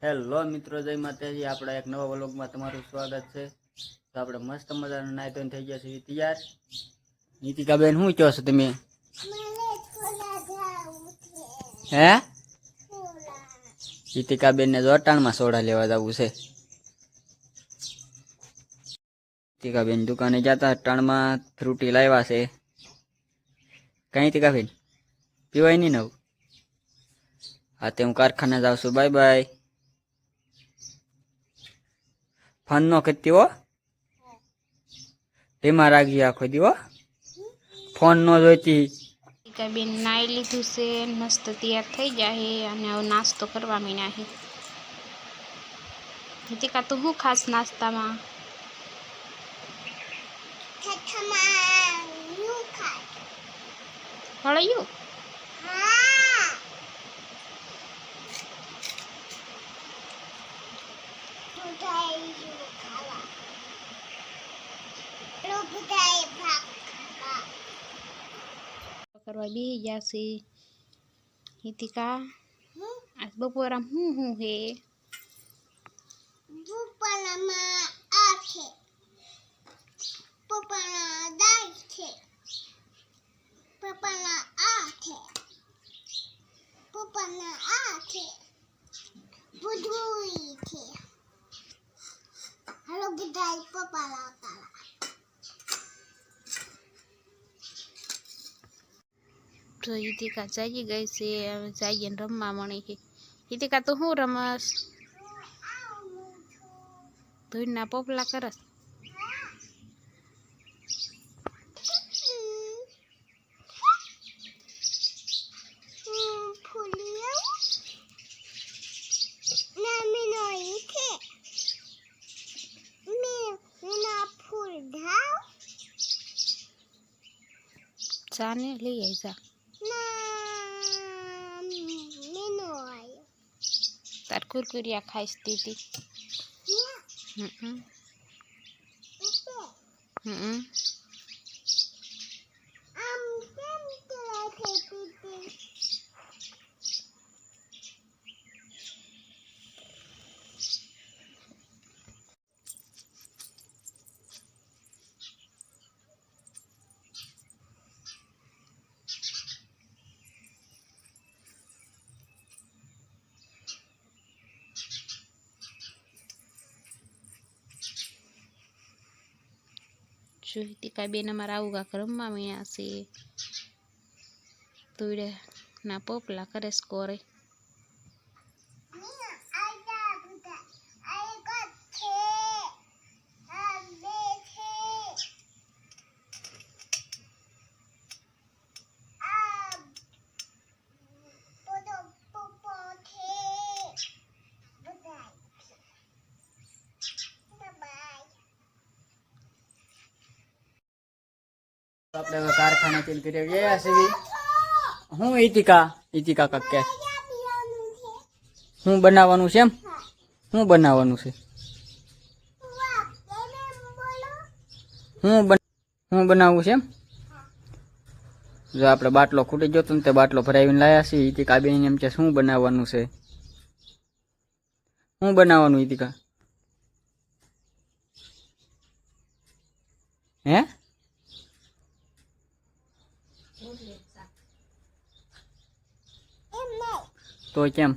Hello મિત્રો, જય માતાજી। આપણા એક નવા વ્લોગમાં તમારું સ્વાગત છે। તો આપણે મસ્ત મજાનું નાઈ ધોઈને થઈ ગયા છે તૈયાર। નીતિકાબેન, શું કહો છો તમે? હે? નીતિકાબેન ને જોટાણમાં સોડા લેવા જવું છે। નીતિકાબેન દુકાને જતા અટાણમાં ફ્રૂટી લાવ્યા છે। કઈ નીતિકાબેન પીવાય નહીં નવું? હા, તે હું કારખાને જાઉં છું। Bye bye. ફોન નો કરતી હો, તેમાં રાખજે આખો દી હો, ફોન નો જોઈતી। બેન નાઈ લીધું છે, મસ્ત તૈયાર થઈ જાય અને હવે નાસ્તો કરવા મીના છે। હિતિકા, તું શું ખાસ નાસ્તામાં? ફળિયું? કરવા બેસી ગયા છે। હિતિકા, આજ બપોરામ હું હે? બપોરામાં આ છે, પપ્પાના દાળ છે, પપ્પાના આ છે, પપ્પાના આ છે, બધું છે। હાલો બધા પપ્પા લાવતા। તો હિતિકા જાગી ગઈ છે, હવે જાગીને રમવા મળી છે। હિતિકા, તું શું રમસ? ધૂળના પોપલા કરસ? જાને લઈ આવી જા। તાર કુરકુરિયા ખાઈશ દીદી? જો હિતિકા બેન અમારા આવું કાંક રમવા મળ્યા છે। તુડે ના પોપલા કરે સ્કોરે। આપણે હવે કારખાને ચીલ કરી ગયા છે। હું ઈતિકા કાકે શું બનાવવાનું છે? એમ શું બનાવવાનું છે? શું બનાવવું છે? એમ જો આપણે બાટલો ખૂટી ગયો ને તે બાટલો ભરાવીને લાયા છીએ। ઈતિકા બેન એમ છે શું બનાવવાનું છે? શું બનાવવાનું ઈતિકા? હે? તો કેમ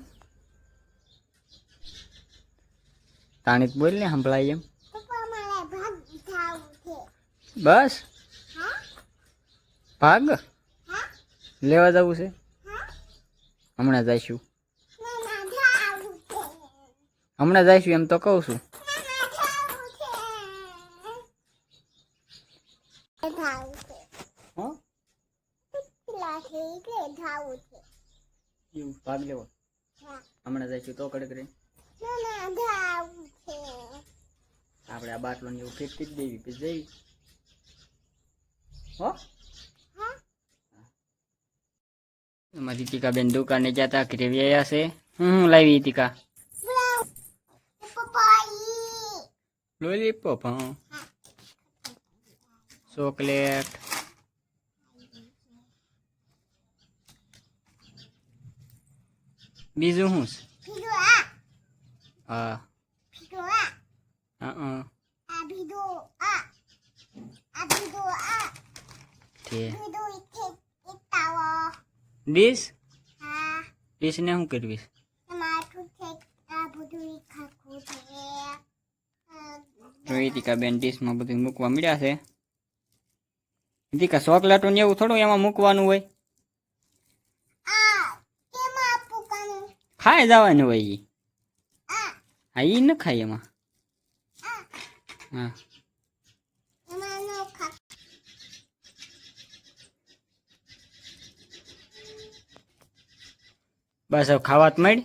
તાણીત બોલ ને, સંભળાય એમ? બસ ભાગ લેવા જવું છે? હમણાં જઈશું, હમણાં જઈશું એમ તો કહું છું। ભાગ લેવો હમણાં જઈશું તો કડક રે આપણે આ બાટલો ને એવું ફિટ કરી દેવી પછી જઈ હો। અમારી ઈતિકા બેન દુકાને જતા ઘરે આવ્યા છે। હું લાવી ઈતિકા? લોલીપોપ, હા, ચોકલેટ, બીજું શું? હા ભીડો આ હા આ ભીડો આ આ ભીડો આ તે ભીડો ઇથે ઇતાવો ડીશ હા ડીશને શું કરવીશ માથું છે આ બધું ખાખું છે તો રીતિકા બેન ડીશમાં બધું મૂકવા મળ્યા છે રીતિકા ચોકલેટો ને એવું થોડું એમાં મૂકવાનું હોય આ કેમાં આપું કાનું ખાઈ જવાનું હોય ઈ આ હા ઈ ન ખાય એમાં આ હા એમાં નો ખા બસ હવે ખાવા જ માંડ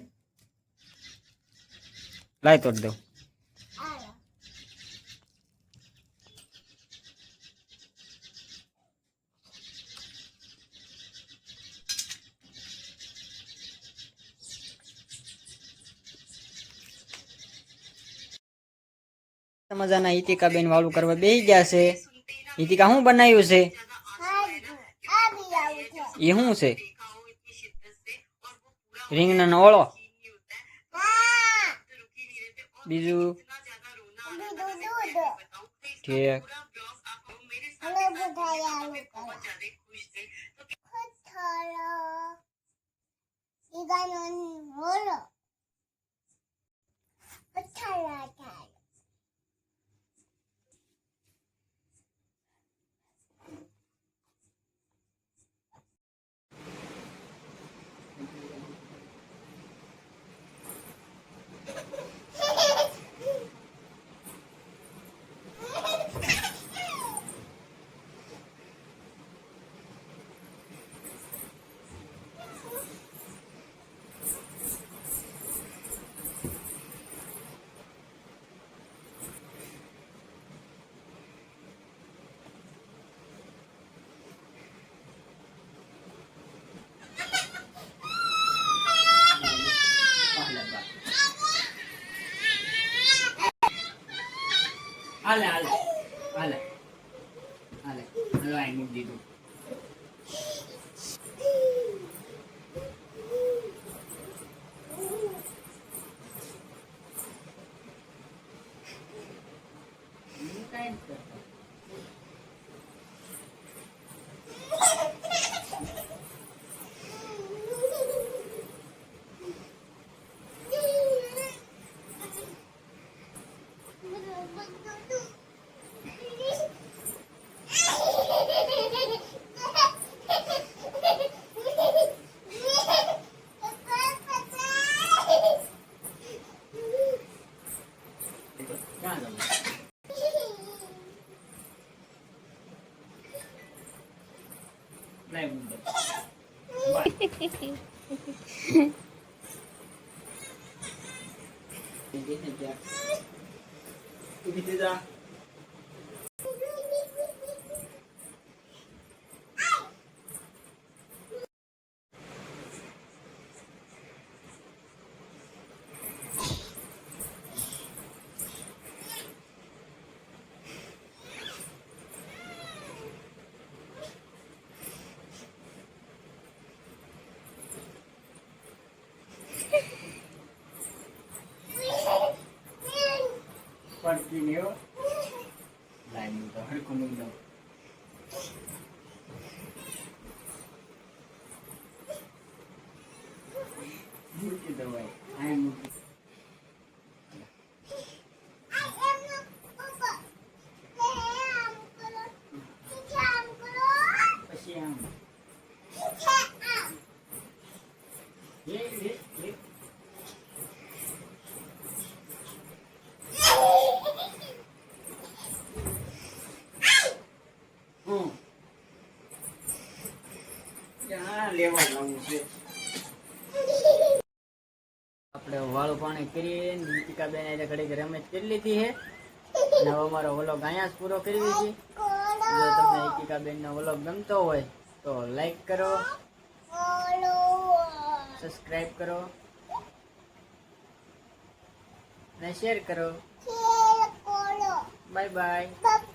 લાય તોડ દઉં આ મજાના હિતિકા બેન વાળું કરવા બેસી ગયા છે હિતિકા શું બનાવ્યું છે આ બી આવું છે એ શું છે રીંગણાનો ઓળો હા બીજું બીજું દૂધ ઠીક અને બધા આલુ કરા ખોથરો ઈગાનો હોલો પથારા થાય હાલે હાલે હાલે હાલે હલવાઈ મૂકી દીધું ક્યાં જવું લાઈ મૂકી દે પડતી ને એવો લાઈ મૂકી દો હડકું મૂકી દો મૂકી દો ભાઈ આ મૂકી પછી આમ એ લેવા લાવવું છે આપણે વાળું પાણી કરીએ નીતિકા બેન એટલે ઘડીક રમત કરી લીધી છે અને હવે અમારો વ્લોગ અહીંયા જ પૂરો કરવી છે જો તમને નીતિકા બેન નો વ્લોગ ગમતો હોય તો લાઈક કરો સબસ્ક્રાઇબ કરો અને શેર કરો બાય બાય